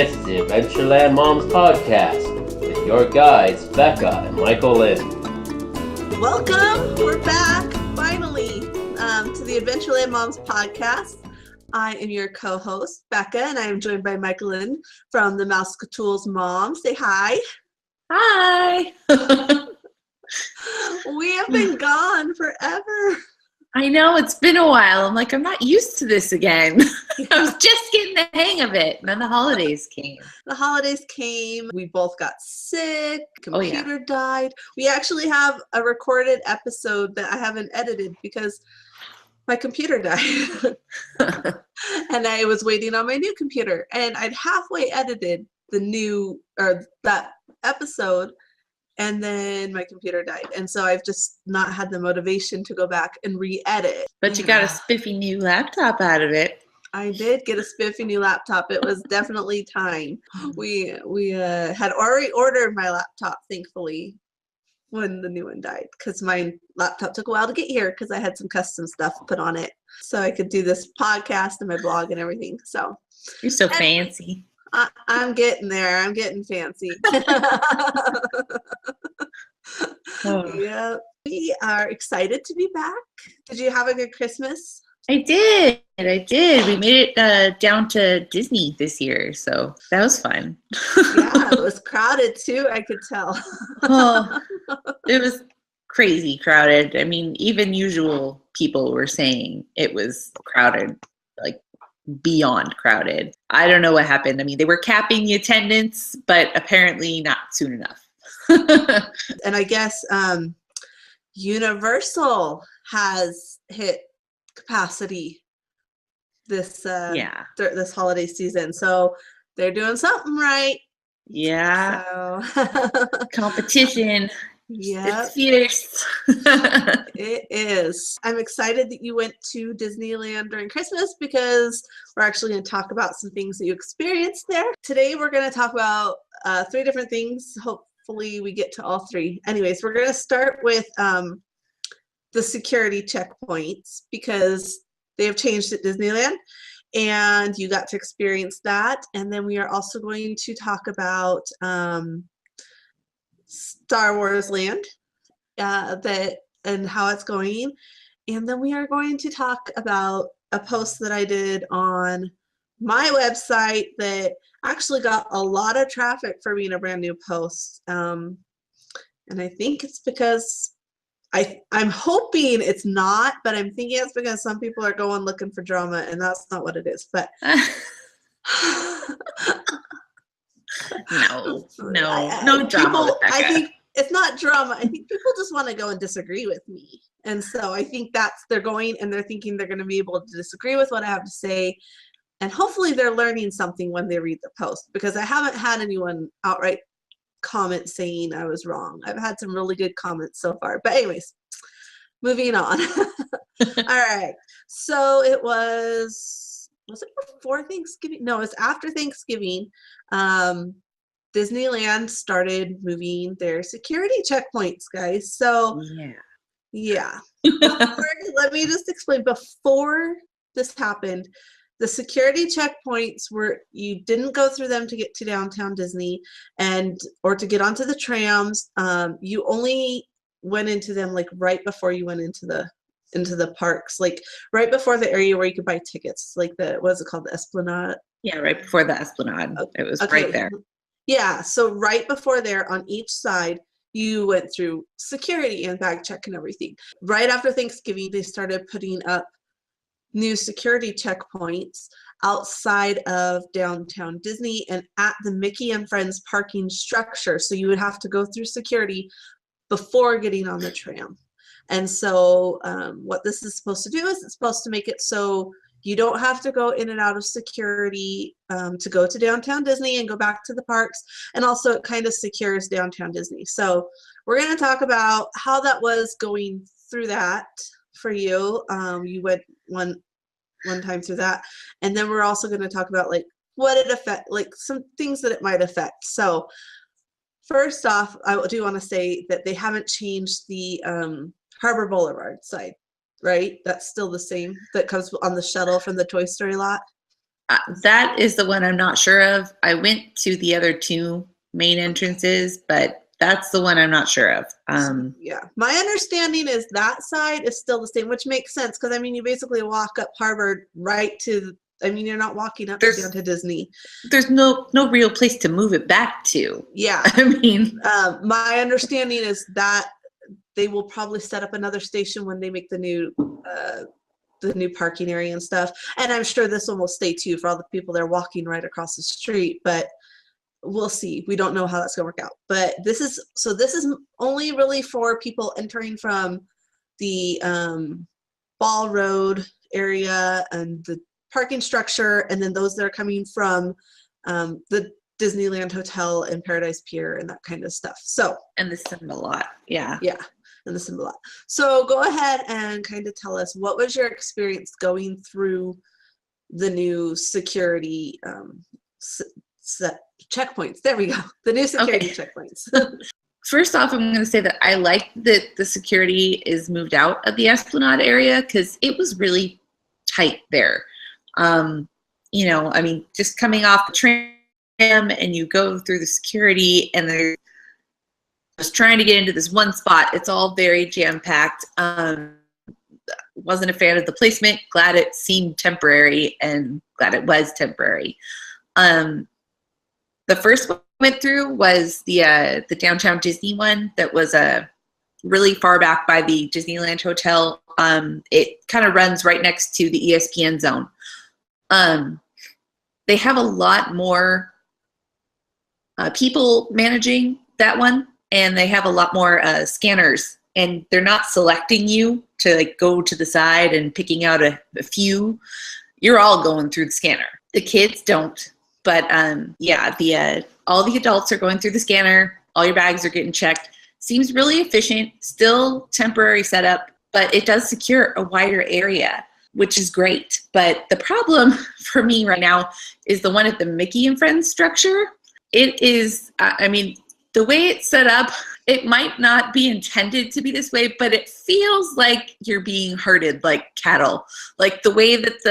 It's the Adventureland Moms Podcast with your guides, Becca and Michaelyn. Welcome! We're back, finally, to the Adventureland Moms Podcast. I am your co-host, Becca, and I am joined by Michaelyn from the Mousecatools Mom. Say hi. Hi! We have been gone forever. I know, it's been a while. I'm like, I'm not used to this again. I was just getting the hang of it. And then the holidays came. The holidays came. We both got sick. Computer yeah. died. We actually have a recorded episode that I haven't edited because my computer died. And I was waiting on my new computer. And I'd halfway edited that episode. And then my computer died. And so I've just not had the motivation to go back and re-edit. But you got a spiffy new laptop out of it. I did get a spiffy new laptop. It was definitely time. We had already ordered my laptop, thankfully, when the new one died. Because my laptop took a while to get here because I had some custom stuff put on it. So I could do this podcast and my blog and everything. So You're so fancy. I'm getting there. I'm getting fancy. Yeah, we are excited to be back. Did you have a good Christmas? I did. We made it down to Disney this year, so that was fun. Yeah, it was crowded too, I could tell. Oh, it was crazy crowded. I mean, even usual people were saying it was crowded, like beyond crowded. I don't know what happened. I mean, they were capping the attendance, but apparently not soon enough. And I guess Universal has hit capacity this this holiday season, so they're doing something right. Yeah. So. Competition. Yeah, it's fierce. It is. I'm excited that you went to Disneyland during Christmas because we're actually going to talk about some things that you experienced there. Today we're going to talk about 3 different things. Hopefully we get to all 3. Anyways, we're going to start with the security checkpoints because they have changed at Disneyland and you got to experience that. And then we are also going to talk about Star Wars Land and how it's going. And then we are going to talk about a post that I did on my website that actually got a lot of traffic for being a brand new post. And I think it's because I'm hoping it's not, but I'm thinking it's because some people are going looking for drama and that's not what it is. But no drama with Becca. I think it's not drama. I think people just want to go and disagree with me. And so I think they're going and they're thinking they're going to be able to disagree with what I have to say. And hopefully they're learning something when they read the post because I haven't had anyone outright comment saying I was wrong. I've had some really good comments so far. But anyways, moving on. All right. So it was it before Thanksgiving? No, it was after Thanksgiving. Disneyland started moving their security checkpoints, guys. So yeah. Let me just explain. Before this happened, the security checkpoints were you didn't go through them to get to downtown Disney or to get onto the trams. You only went into them like right before you went into the parks, like right before the area where you could buy tickets, like what's it called, the Esplanade? Yeah, right before the Esplanade. It was right there. Yeah, so right before there on each side, you went through security and bag check and everything. Right after Thanksgiving, they started putting up new security checkpoints outside of downtown Disney and at the Mickey and Friends parking structure. So you would have to go through security before getting on the tram. And so what this is supposed to do is it's supposed to make it so you don't have to go in and out of security to go to downtown Disney and go back to the parks. And also it kind of secures downtown Disney. So we're going to talk about how that was going through that for you. You went one time through that. And then we're also going to talk about like what it affect, like some things that it might affect. So first off, I do want to say that they haven't changed the Harbor Boulevard side, right? That's still the same that comes on the shuttle from the Toy Story lot. That is the one I'm not sure of. I went to the other two main entrances, but that's the one I'm not sure of. Yeah, my understanding is that side is still the same, which makes sense because I mean, you basically walk up Harvard right to. I mean, you're not walking up and down to Disney. There's no real place to move it back to. Yeah, I mean, my understanding is that they will probably set up another station when they make the new parking area and stuff. And I'm sure this one will stay too for all the people that are walking right across the street, but we'll see. We don't know how that's gonna work out. But this is only really for people entering from the Ball Road area and the parking structure, and then those that are coming from the Disneyland Hotel and Paradise Pier and that kind of stuff. So and the cinema lot. Yeah. Yeah. And the cinema lot. So go ahead and kind of tell us, what was your experience going through the new security checkpoints? There we go. The new security checkpoints. First off, I'm going to say that I like that the security is moved out of the Esplanade area because it was really tight there. You know, I mean, just coming off the tram and you go through the security and there's was trying to get into this one spot. It's all very jam-packed. Wasn't a fan of the placement. Glad it seemed temporary and glad it was temporary. The first one I went through was the downtown Disney one that was really far back by the Disneyland Hotel. It kind of runs right next to the ESPN zone. They have a lot more people managing that one. And they have a lot more scanners, and they're not selecting you to like go to the side and picking out a few. You're all going through the scanner. The kids don't, but yeah, all the adults are going through the scanner. All your bags are getting checked. Seems really efficient. Still temporary setup, but it does secure a wider area, which is great. But the problem for me right now is the one at the Mickey and Friends structure. It is, I mean, the way it's set up, it might not be intended to be this way, but it feels like you're being herded like cattle. Like the way that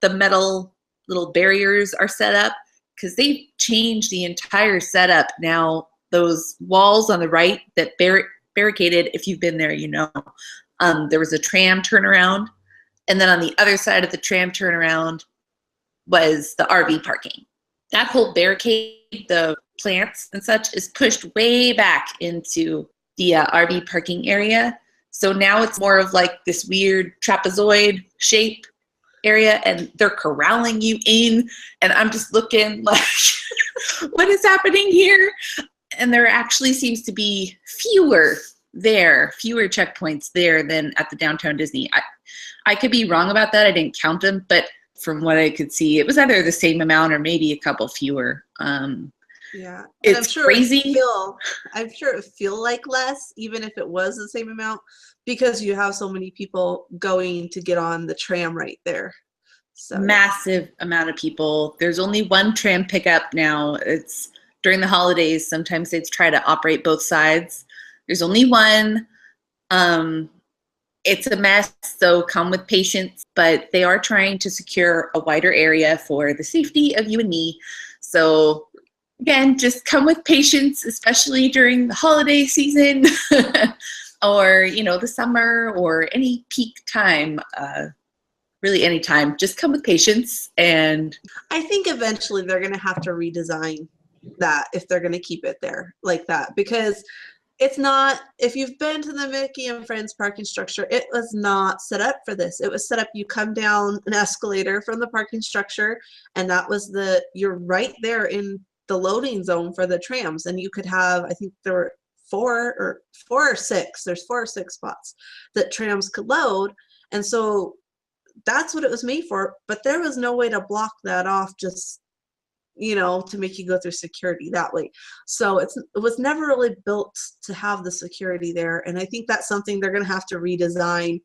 the metal little barriers are set up, because they've changed the entire setup. Now, those walls on the right that barricaded, if you've been there, you know, there was a tram turnaround. And then on the other side of the tram turnaround was the RV parking. That whole barricade, the plants and such, is pushed way back into the RV parking area. So now it's more of like this weird trapezoid shape area, and they're corralling you in, and I'm just looking like, what is happening here? And there actually seems to be fewer checkpoints there than at the downtown Disney. I could be wrong about that. I didn't count them, but from what I could see, it was either the same amount or maybe a couple fewer. Yeah, it's I'm sure crazy. I'm sure it would feel like less, even if it was the same amount, because you have so many people going to get on the tram right there. So massive amount of people. There's only one tram pickup now. It's during the holidays. Sometimes they try to operate both sides. There's only one. It's a mess, so come with patience, but they are trying to secure a wider area for the safety of you and me. So again, just come with patience, especially during the holiday season or, you know, the summer or any peak time, really any time. Just come with patience. And I think eventually they're going to have to redesign that if they're going to keep it there like that, because it's not, if you've been to the Mickey and Friends parking structure, it was not set up for this. It was set up, you come down an escalator from the parking structure, and that was you're right there in the loading zone for the trams, and you could have, I think there were four or six spots that trams could load. And so that's what it was made for, but there was no way to block that off, just, you know, to make you go through security that way. So it was never really built to have the security there. And I think that's something they're going to have to redesign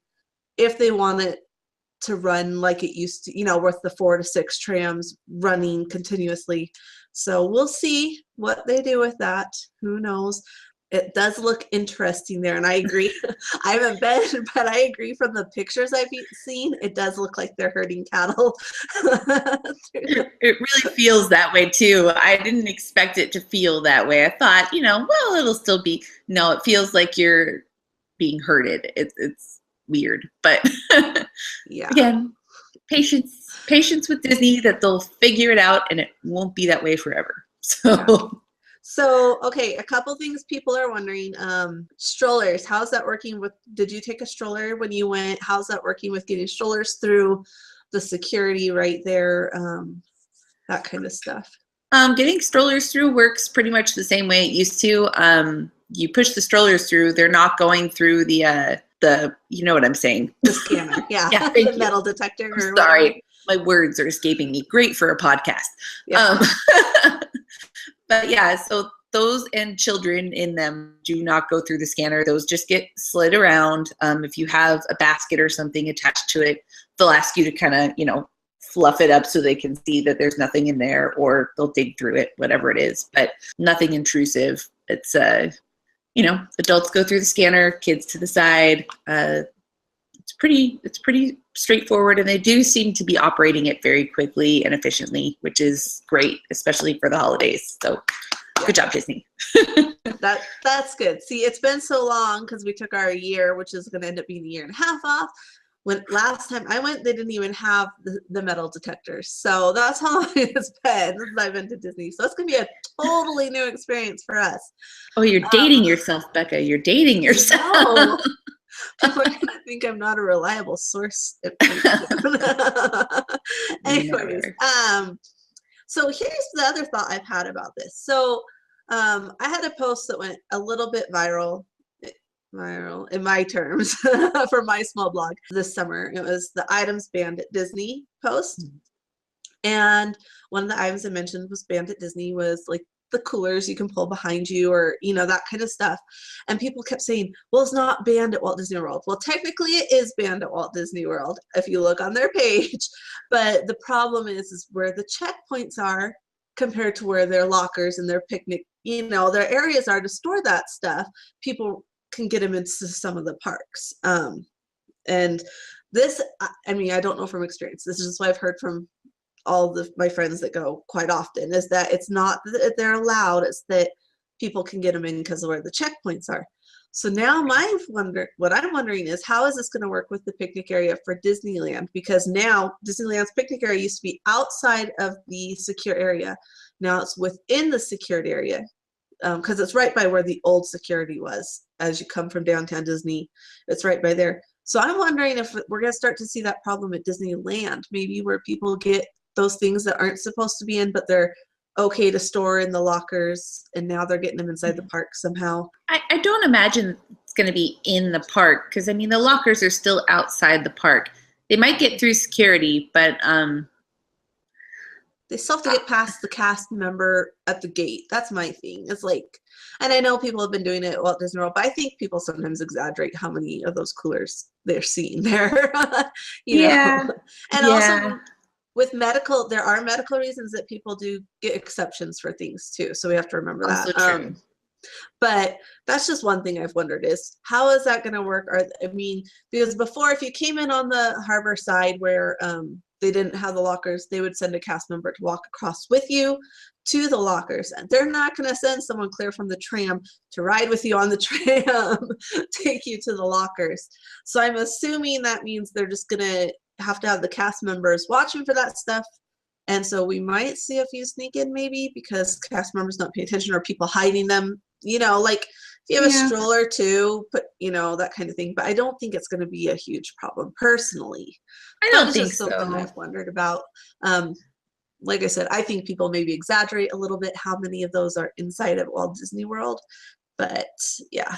if they want it to run like it used to, you know, with the 4 to 6 trams running continuously. So we'll see what they do with that. Who knows? it does look interesting there, and I agree. I haven't been, but I agree from the pictures I've seen, it does look like they're herding cattle. It really feels that way too. I didn't expect it to feel that way. I thought, well, it'll still be. No, it feels like you're being herded. It's weird, but yeah. Again, patience with Disney, that they'll figure it out, and it won't be that way forever. So, okay, a couple things people are wondering. Strollers, how's that working with, did you take a stroller when you went? How's that working with getting strollers through the security right there? That kind of stuff. Getting strollers through works pretty much the same way it used to. You push the strollers through, they're not going through the you know what I'm saying? The scanner, yeah. Yeah, the metal detector. I'm sorry, my words are escaping me. Great for a podcast. Yeah. But yeah, so those and children in them do not go through the scanner. Those just get slid around. If you have a basket or something attached to it, they'll ask you to kind of, fluff it up so they can see that there's nothing in there, or they'll dig through it, whatever it is, but nothing intrusive. It's, adults go through the scanner, kids to the side. It's pretty straightforward, and they do seem to be operating it very quickly and efficiently, which is great, especially for the holidays. So good job, Disney. That's good. See, it's been so long because we took our year, which is going to end up being a year and a half off. When last time I went, they didn't even have the metal detectors. So that's how long it's been since I've been to Disney. So it's going to be a totally new experience for us. Oh, you're dating yourself, Becca. You're dating yourself. No. People are going to think I'm not a reliable source. Anyways, so here's the other thought I've had about this. So I had a post that went a little bit viral in my terms for my small blog this summer. It was the items banned at Disney post. And one of the items I mentioned was banned at Disney was like the coolers you can pull behind you, or that kind of stuff. And people kept saying, well, it's not banned at Walt Disney World. Well, technically it is banned at Walt Disney World if you look on their page. But the problem is where the checkpoints are compared to where their lockers and their picnic, their areas are to store that stuff. People can get them into some of the parks. And this, I don't know from experience. This is just what I've heard from all my friends that go quite often, is that it's not that they're allowed, it's that people can get them in because of where the checkpoints are. So now what I'm wondering is, how is this going to work with the picnic area for Disneyland? Because now Disneyland's picnic area used to be outside of the secure area. Now it's within the secured area, because it's right by where the old security was. As you come from downtown Disney, it's right by there. So I'm wondering if we're going to start to see that problem at Disneyland, maybe where people get those things that aren't supposed to be in, but they're okay to store in the lockers, and now they're getting them inside the park somehow. I don't imagine it's going to be in the park, because the lockers are still outside the park. They might get through security, but they still have to get past the cast member at the gate. That's my thing. It's like, and I know people have been doing it at Walt Disney World, but I think people sometimes exaggerate how many of those coolers they're seeing there. Yeah. And also with medical, there are medical reasons that people do get exceptions for things too. So we have to remember also that. True. But that's just one thing I've wondered is, how is that going to work? Because before, if you came in on the harbor side where they didn't have the lockers, they would send a cast member to walk across with you to the lockers. And they're not going to send someone clear from the tram to ride with you on the tram, take you to the lockers. So I'm assuming that means they're just going to have the cast members watching for that stuff. And so we might see a few sneak in, maybe because cast members don't pay attention, or people hiding them, like if you have a stroller too, but that kind of thing. But I don't think it's going to be a huge problem personally. I don't think so. Something I've wondered about. Like I said, I think people maybe exaggerate a little bit how many of those are inside of Walt Disney World. But yeah.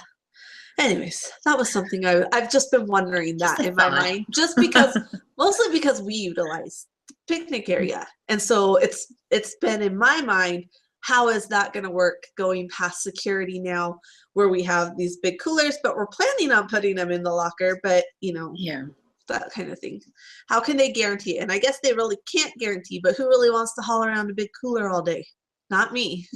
Anyways, that was something I've just been wondering that in my mind, just because, mostly because we utilize the picnic area. And so it's been in my mind, how is that going to work going past security now, where we have these big coolers, but we're planning on putting them in the locker, but that kind of thing. How can they guarantee it? And I guess they really can't guarantee, but who really wants to haul around a big cooler all day? Not me.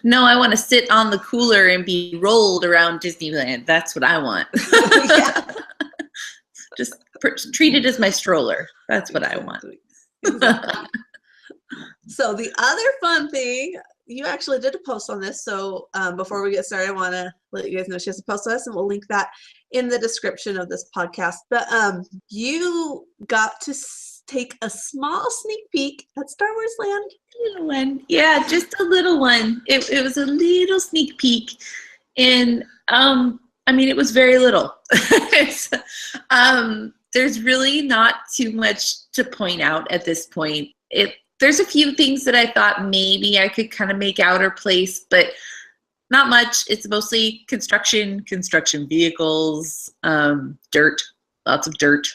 No, I want to sit on the cooler and be rolled around Disneyland. That's what I want. Yeah. Just treat it as my stroller. That's what I want. Exactly. So the other fun thing, you actually did a post on this. So before we get started, I want to let you guys know she has a post on this, and we'll link that in the description of this podcast. But you got to take a small sneak peek at Star Wars Land. Little one. Yeah, just a little one. It was a little sneak peek. And I mean, it was very little. There's really not too much to point out at this point. There's a few things that I thought maybe I could kind of make out or place, but not much. It's mostly construction vehicles, dirt, lots of dirt,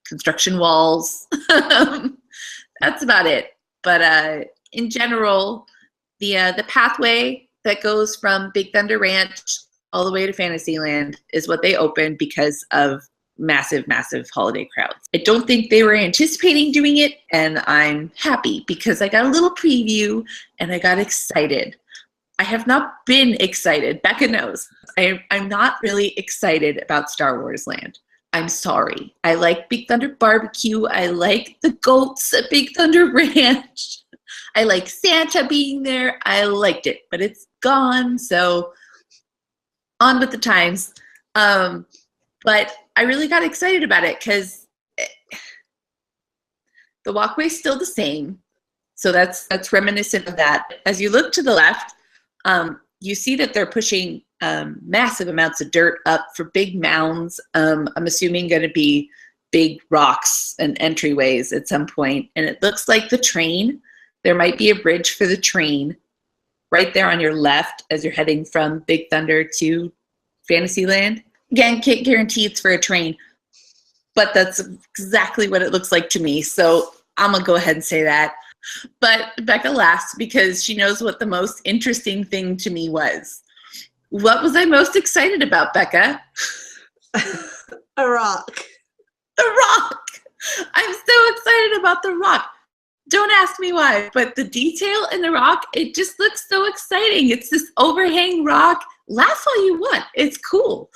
construction walls. That's about it. But in general, the pathway that goes from Big Thunder Ranch all the way to Fantasyland is what they opened because of massive holiday crowds. I don't think they were anticipating doing it, and I'm happy because I got a little preview and I got excited. I have not been excited. Becca knows. I'm not really excited about Star Wars Land. I'm sorry. I like Big Thunder Barbecue. I like the goats at Big Thunder Ranch. I like Santa being there. I liked it, but it's gone. So on with the times. But I really got excited about it because the walkway's still the same. So that's reminiscent of that. As you look to the left, you see that they're pushing massive amounts of dirt up for big mounds. I'm assuming going to be big rocks and entryways at some point. And it looks like the train. There might be a bridge for the train right there on your left as you're heading from Big Thunder to Fantasyland. Again, can't guarantee it's for a train, but that's exactly what it looks like to me. So I'm going to go ahead and say that. But Becca laughs because she knows what the most interesting thing to me was. What was I most excited about, Becca? A rock. The rock. I'm so excited about the rock. Don't ask me why, but the detail in the rock, it just looks so exciting. It's this overhang rock. Laugh all you want. It's cool.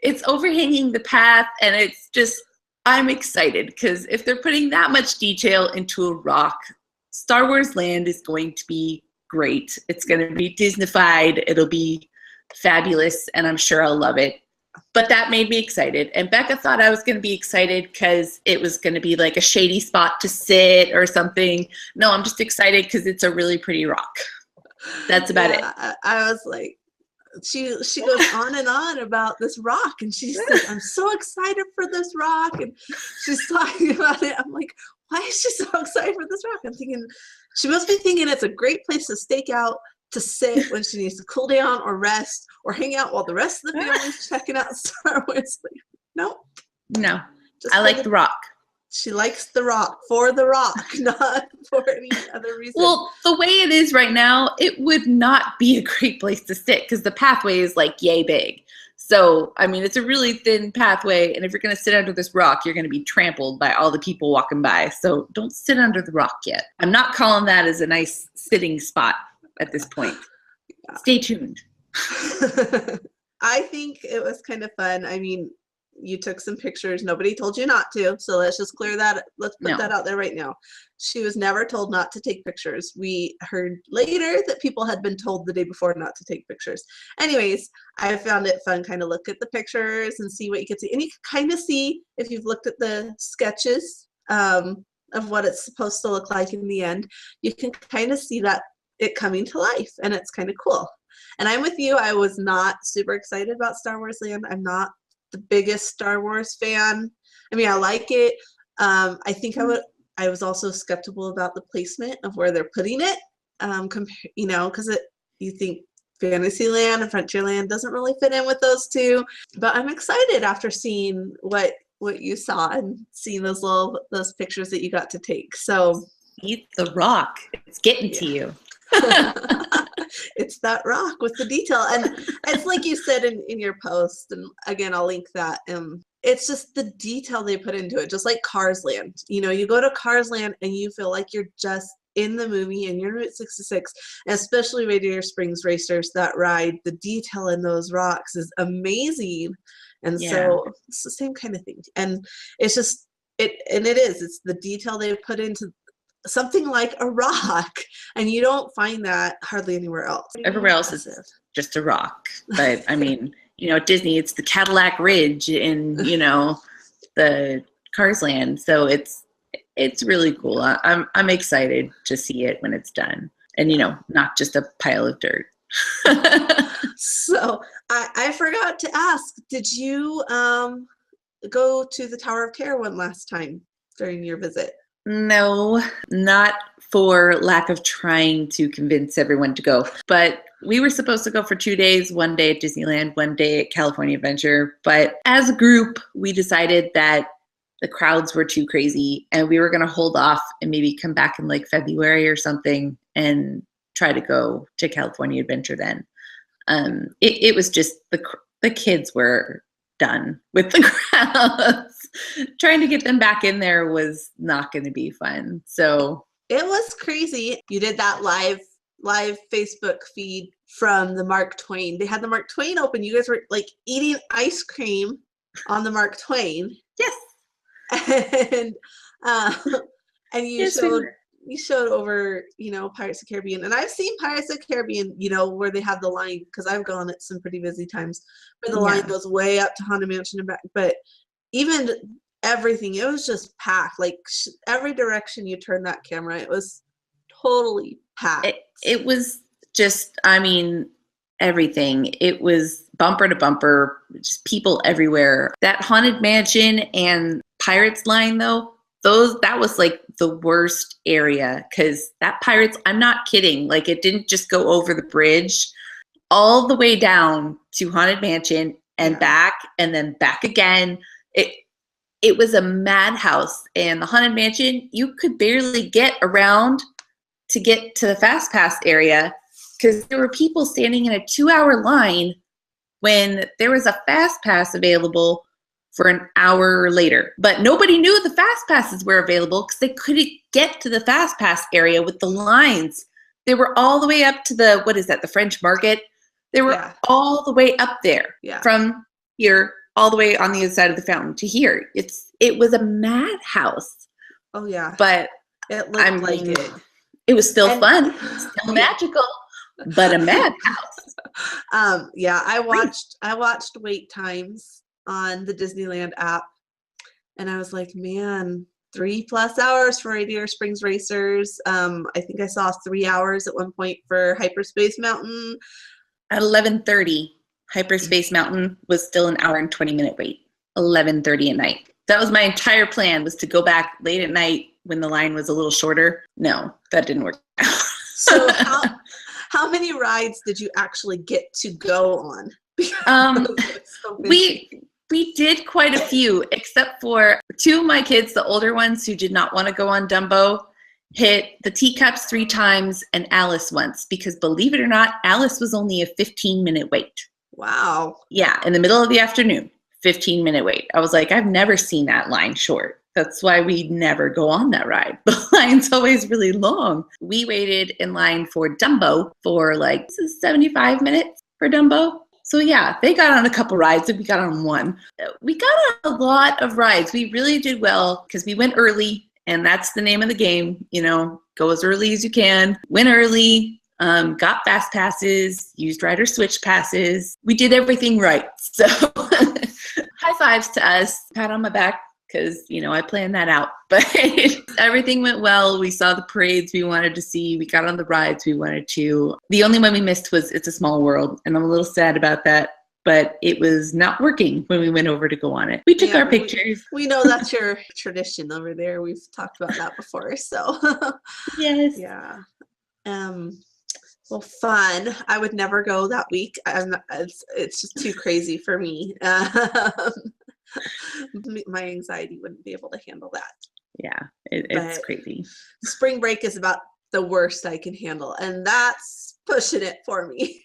It's overhanging the path, and it's just, I'm excited because if they're putting that much detail into a rock, Star Wars Land is going to be great. It's going to be Disneyfied. It'll be fabulous, and I'm sure I'll love it. But that made me excited. And Becca thought I was going to be excited because it was going to be like a shady spot to sit or something. No, I'm just excited because it's a really pretty rock. That's about it. I was like, she goes on and on about this rock, and she's like, I'm so excited for this rock, and she's talking about it. I'm like, why is she so excited for this rock? I'm thinking she must be thinking it's a great place to stake out, to sit when she needs to cool down or rest or hang out while the rest of the family's checking out Star Wars. Like, no, I like the rock. She likes the rock for the rock, not for any other reason. Well, the way it is right now, it would not be a great place to sit because the pathway is like yay big. So, I mean, it's a really thin pathway, and if you're going to sit under this rock, you're going to be trampled by all the people walking by. So don't sit under the rock yet. I'm not calling that as a nice sitting spot at this point. Yeah. Stay tuned. I think it was kind of fun. I mean, you took some pictures. Nobody told you not to. So let's just clear that. Let's put that out there right now. She was never told not to take pictures. We heard later that people had been told the day before not to take pictures. Anyways, I found it fun kind of look at the pictures and see what you could see. And you can kind of see, if you've looked at the sketches of what it's supposed to look like in the end, you can kind of see that it coming to life, and it's kind of cool. And I'm with you. I was not super excited about Star Wars Land. I'm not the biggest Star Wars fan. I mean, I like it. I think I was also skeptical about the placement of where they're putting it. Because you think Fantasyland and Frontierland doesn't really fit in with those two. But I'm excited after seeing what you saw and seeing those pictures that you got to take. So eat the rock. It's getting to you. It's that rock with the detail, and it's like you said in your post, and again I'll link that. It's just the detail they put into it, just like Cars Land. You go to Cars Land and you feel like you're just in the movie and you're in Route 66, especially Radiator Springs Racers, that ride, the detail in those rocks is amazing. And so it's the same kind of thing. And it's just, it's the detail they put into something like a rock, and you don't find that hardly anywhere else. Everywhere else is just a rock. But I mean, at Disney, it's the Cadillac Ridge in, the Cars Land. So it's really cool. I'm excited to see it when it's done, and not just a pile of dirt. So I forgot to ask, did you go to the Tower of Terror one last time during your visit? No, not for lack of trying to convince everyone to go. But we were supposed to go for 2 days, 1 day at Disneyland, 1 day at California Adventure. But as a group, we decided that the crowds were too crazy and we were going to hold off and maybe come back in like February or something and try to go to California Adventure then. It was just the kids were done with the crowds. Trying to get them back in there was not going to be fun. So it was crazy. You did that live Facebook feed from the Mark Twain. They had the Mark Twain open. You guys were like eating ice cream on the Mark Twain. Yes. And you showed over, Pirates of the Caribbean. And I've seen Pirates of the Caribbean, where they have the line, because I've gone at some pretty busy times, where the line goes way up to Haunted Mansion and back. But even everything, it was just packed. Like every direction you turn that camera, it was totally packed. It was just, everything. It was bumper to bumper, just people everywhere. That Haunted Mansion and Pirates line, though, that was like the worst area, because that Pirates, I'm not kidding, like it didn't just go over the bridge all the way down to Haunted Mansion and back, and then back again. It was a madhouse. And the Haunted Mansion, you could barely get around to get to the Fast Pass area, because there were people standing in a 2-hour line when there was a Fast Pass available for an hour later. But nobody knew the Fast Passes were available because they couldn't get to the Fast Pass area with the lines. They were all the way up to the French Market. They were all the way up there from here, all the way on the other side of the fountain to here. It was a madhouse. Oh yeah. But it looked like it. It was still fun, still magical, but a madhouse. I watched wait times on the Disneyland app, and I was like, man, 3+ hours for Radiator Springs Racers. I think I saw 3 hours at one point for Hyperspace Mountain. At 11:30, Hyperspace Mountain was still an hour and 20-minute wait. 11:30 at night. That was my entire plan, was to go back late at night when the line was a little shorter. No, that didn't work out. So how many rides did you actually get to go on? We did quite a few, except for 2 of my kids, the older ones who did not want to go on Dumbo, hit the Teacups 3 times and Alice once, because believe it or not, Alice was only a 15-minute wait. Wow. Yeah, in the middle of the afternoon, 15-minute wait. I was like, I've never seen that line short. That's why we never go on that ride. The line's always really long. We waited in line for Dumbo for 75 minutes for Dumbo. So yeah, they got on a couple rides and we got on one. We got on a lot of rides. We really did well because we went early, and that's the name of the game. Go as early as you can. Went early, got fast passes, used rider switch passes. We did everything right. So high fives to us, pat on my back, because, I planned that out. But everything went well. We saw the parades we wanted to see. We got on the rides we wanted to. The only one we missed was It's a Small World, and I'm a little sad about that. But it was not working when we went over to go on it. We took our pictures. We know that's your tradition over there. We've talked about that before. So yes. Yeah. Well, fun. I would never go that week. It's just too crazy for me. My anxiety wouldn't be able to handle that. Yeah, it's crazy. Spring break is about the worst I can handle, and that's pushing it for me.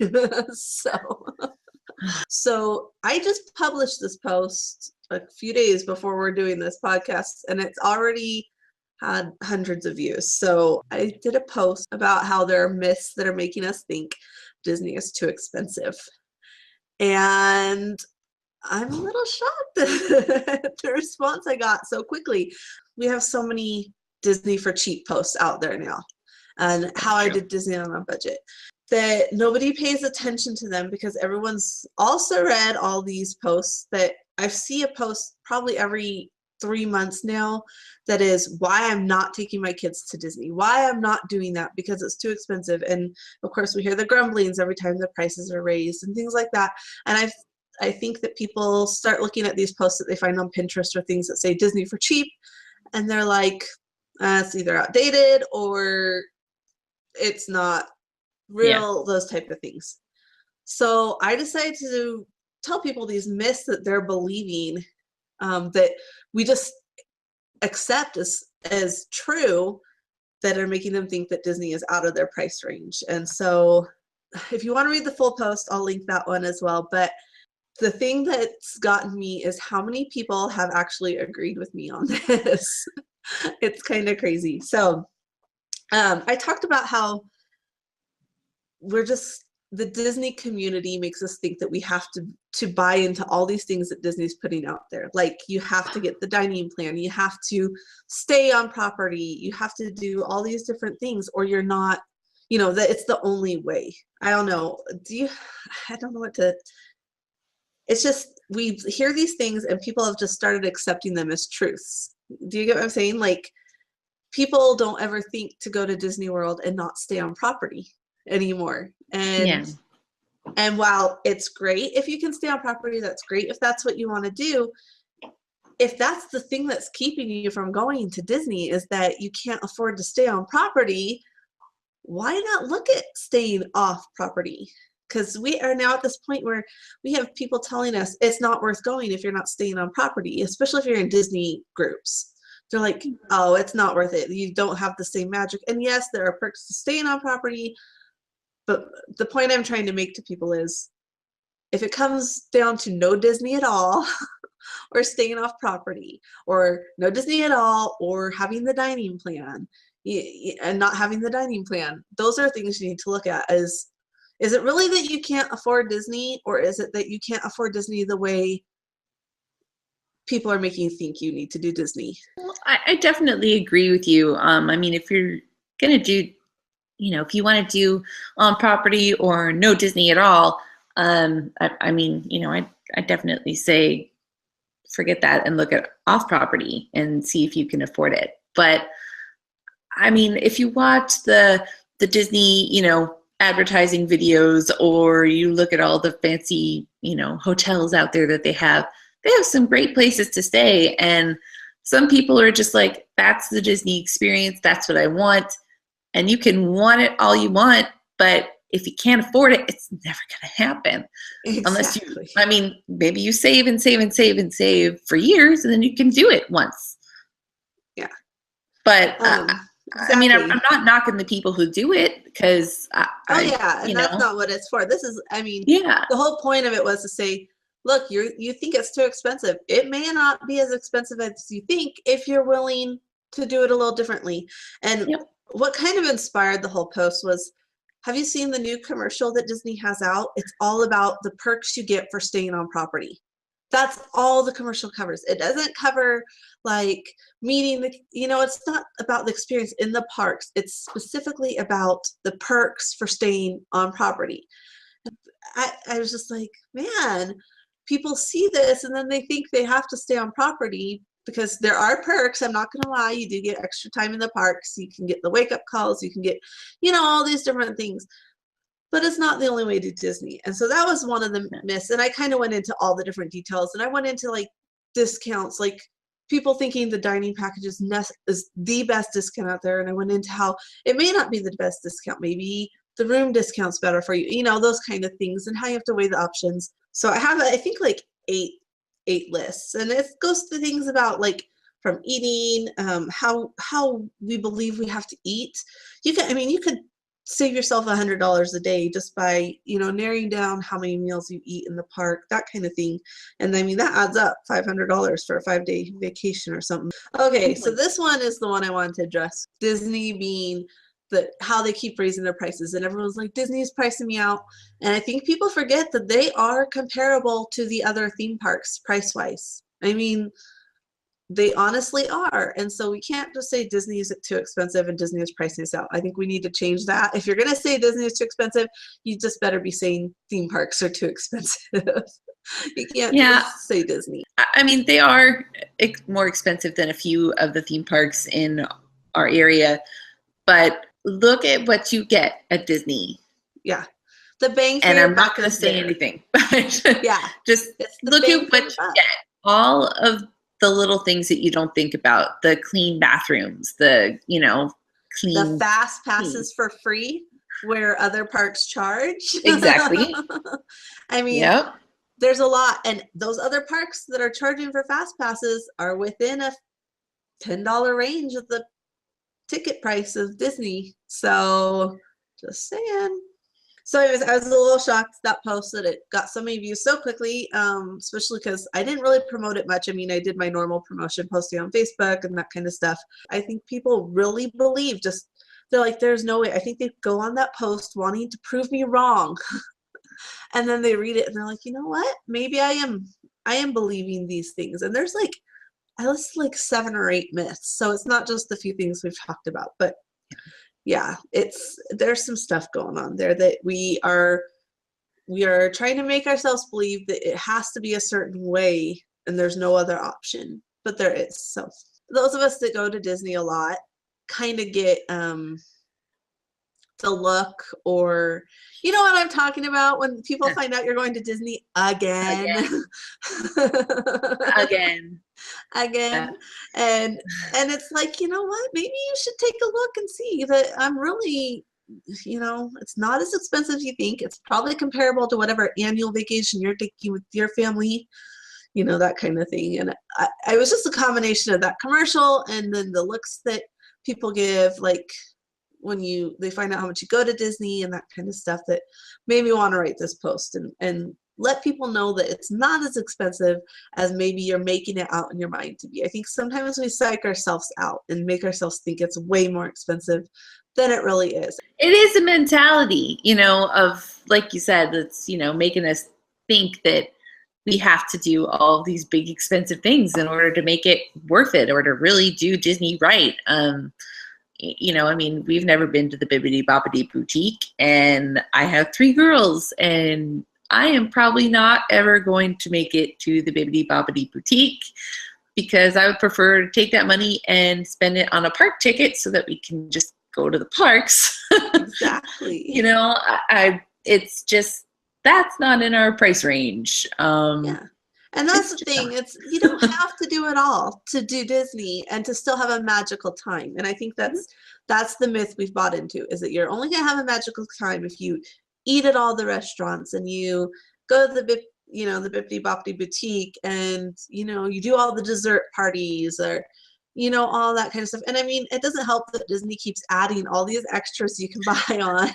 So I just published this post a few days before we're doing this podcast, and it's already had hundreds of views. So I did a post about how there are myths that are making us think Disney is too expensive. And I'm a little shocked at the response I got so quickly. We have so many Disney for cheap posts out there now, and how I did Disney on a budget, that nobody pays attention to them because everyone's also read all these posts that I see a post probably every 3 months now that is why I'm not taking my kids to Disney, why I'm not doing that because it's too expensive. And of course we hear the grumblings every time the prices are raised and things like that. And I think that people start looking at these posts that they find on Pinterest or things that say Disney for cheap, and they're like, it's either outdated or it's not real, those type of things. So I decided to tell people these myths that they're believing, that we just accept as true, that are making them think that Disney is out of their price range. And so if you want to read the full post, I'll link that one as well. But the thing that's gotten me is how many people have actually agreed with me on this. It's kind of crazy. So I talked about how the Disney community makes us think that we have to buy into all these things that Disney's putting out there. Like you have to get the dining plan, you have to stay on property, you have to do all these different things, or you're not, that it's the only way. I don't know. I don't know what to, it's just, we hear these things and people have just started accepting them as truths. Do you get what I'm saying? Like people don't ever think to go to Disney World and not stay on property anymore. And while it's great if you can stay on property, that's great if that's what you want to do. If that's the thing that's keeping you from going to Disney is that you can't afford to stay on property, why not look at staying off property? Because we are now at this point where we have people telling us it's not worth going if you're not staying on property, especially if you're in Disney groups. They're like, oh, it's not worth it. You don't have the same magic. And yes, there are perks to staying on property. But the point I'm trying to make to people is if it comes down to no Disney at all or staying off property, or no Disney at all or having the dining plan and not having the dining plan, those are things you need to look at. Is it really that you can't afford Disney, or is it that you can't afford Disney the way people are making you think you need to do Disney? Well, I definitely agree with you. I mean, if you're going to do, if you want to do on property or no Disney at all, I mean, I definitely say forget that and look at off property and see if you can afford it. But I mean, if you watch the Disney, advertising videos, or you look at all the fancy, hotels out there that they have some great places to stay. And some people are just like, that's the Disney experience. That's what I want. And you can want it all you want, but if you can't afford it, it's never going to happen. Exactly. Unless maybe you save and save and save and save for years, and then you can do it once. Yeah. But Exactly. I mean, I'm not knocking the people who do it, because and that's not what it's for. This is, the whole point of it was to say, look, you think it's too expensive. It may not be as expensive as you think if you're willing to do it a little differently. And what kind of inspired the whole post was, have you seen the new commercial that Disney has out? It's all about the perks you get for staying on property. That's all the commercial covers. It doesn't cover like meeting it's not about the experience in the parks. It's specifically about the perks for staying on property. I was just like, man, people see this and then they think they have to stay on property because there are perks. I'm not going to lie. You do get extra time in the parks. You can get the wake up calls. You can get, all these different things. But it's not the only way to Disney. And so that was one of the myths. And I kind of went into all the different details. And I went into like discounts, like people thinking the dining package is the best discount out there. And I went into how it may not be the best discount. Maybe the room discount's better for you, those kind of things, and how you have to weigh the options. So I have, I think, like eight lists. And it goes to things about like from eating, how we believe we have to eat. You could save yourself $100 a day just by, narrowing down how many meals you eat in the park, that kind of thing. And I mean, that adds up $500 for a 5-day vacation or something. Okay, so this one is the one I wanted to address. Disney being how they keep raising their prices, and everyone's like, Disney is pricing me out. And I think people forget that they are comparable to the other theme parks price-wise. I mean, they honestly are. And so we can't just say Disney is too expensive and Disney is pricing us out. I think we need to change that. If you're going to say Disney is too expensive, you just better be saying theme parks are too expensive. You can't just say Disney. I mean, they are more expensive than a few of the theme parks in our area, but look at what you get at Disney. Yeah. The bang for and your I'm not buck going to is say there. anything, but Yeah. just look at what you get. All of the little things that you don't think about, the clean bathrooms, the clean. The fast passes for free where other parks charge. Exactly. I mean, there's a lot. And those other parks that are charging for fast passes are within a $10 range of the ticket price of Disney. So just saying. So anyways, I was a little shocked that post that it got so many views so quickly, especially because I didn't really promote it much. I mean, I did my normal promotion posting on Facebook and that kind of stuff. I think people really believe they're like, there's no way. I think they go on that post wanting to prove me wrong. And then they read it and they're like, you know what? Maybe I am believing these things. And there's I listed 7 or 8 myths. So it's not just the few things we've talked about, but yeah, there's some stuff going on there that we are trying to make ourselves believe that it has to be a certain way and there's no other option, but there is. So those of us that go to Disney a lot kind of get the look, or you know what I'm talking about, when people find out you're going to Disney again. Yeah. And it's like, you know what, maybe you should take a look and see that I'm really, it's not as expensive as you think. It's probably comparable to whatever annual vacation you're taking with your family, that kind of thing. And I was just a combination of that commercial and then the looks that people give, when they find out how much you go to Disney and that kind of stuff, that made me want to write this post and let people know that it's not as expensive as maybe you're making it out in your mind to be. I think sometimes we psych ourselves out and make ourselves think it's way more expensive than it really is. It is a mentality, of, like you said, that's, making us think that we have to do all these big expensive things in order to make it worth it or to really do Disney right. I mean, we've never been to the Bibbidi Bobbidi Boutique, and I have 3 girls, and I am probably not ever going to make it to the Bibbidi Bobbidi Boutique because I would prefer to take that money and spend it on a park ticket so that we can just go to the parks. Exactly. It's just, that's not in our price range. Yeah. And that's the thing. You don't have to do it all to do Disney and to still have a magical time. And I think that's the myth we've bought into, is that you're only going to have a magical time if you eat at all the restaurants and you go to the Bibbidi Bobbidi Boutique and, you do all the dessert parties or, all that kind of stuff. And I mean, it doesn't help that Disney keeps adding all these extras you can buy on.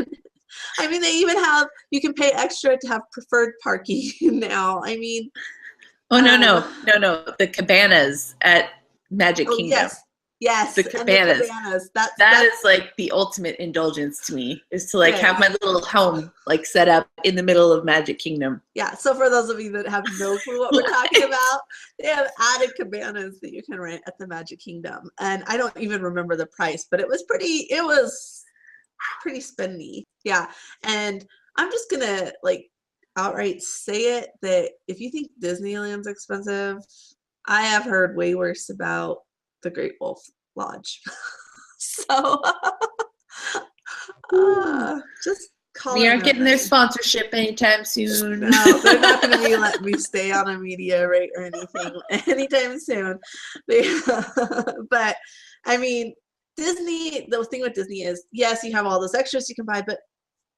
I mean, they even you can pay extra to have preferred parking now. I mean, oh, no. The cabanas at Magic Kingdom. Yes. The cabanas. That is the ultimate indulgence to me, is to have my little home set up in the middle of Magic Kingdom. Yeah. So for those of you that have no clue what we're talking about, they have added cabanas that you can rent at the Magic Kingdom. And I don't even remember the price, but it was pretty spendy. Yeah. And I'm just going to outright say it that if you think Disneyland's expensive, I have heard way worse about the Great Wolf Lodge. So just we aren't getting their sponsorship anytime soon. No, they're not going to be letting me stay on a media rate or anything anytime soon. But I mean, Disney, the thing with Disney is, yes, you have all those extras you can buy, but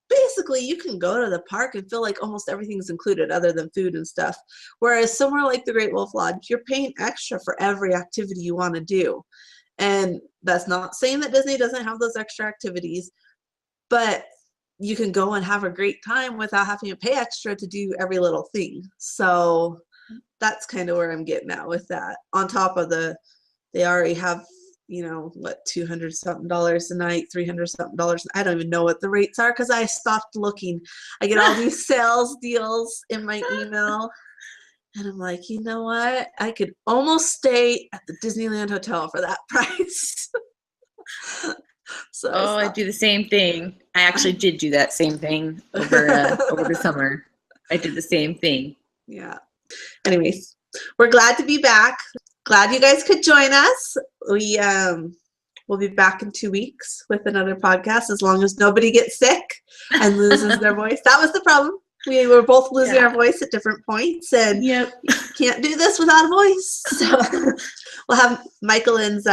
basically you can go to the park and feel like almost everything's included other than food and stuff. Whereas somewhere like the Great Wolf Lodge, you're paying extra for every activity you want to do. And that's not saying that Disney doesn't have those extra activities, but you can go and have a great time without having to pay extra to do every little thing. So that's kind of where I'm getting at with that. On top of they already have, you know, what, $200 something a night, $300 something. I don't even know what the rates are because I stopped looking. I get all these sales deals in my email, and I'm like, you know what? I could almost stay at the Disneyland hotel for that price. So I do the same thing. I actually did do that same thing over the summer. I did the same thing. Yeah. Anyways, we're glad to be back. Glad you guys could join us. We'll be back in 2 weeks with another podcast, as long as nobody gets sick and loses their voice. That was the problem. We were both losing our voice at different points, and can't do this without a voice. So we'll have Michaelyn's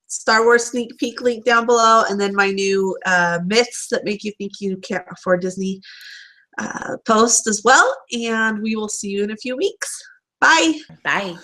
Star Wars sneak peek link down below, and then my new myths that make you think you can't afford Disney post as well. And we will see you in a few weeks. Bye. Bye.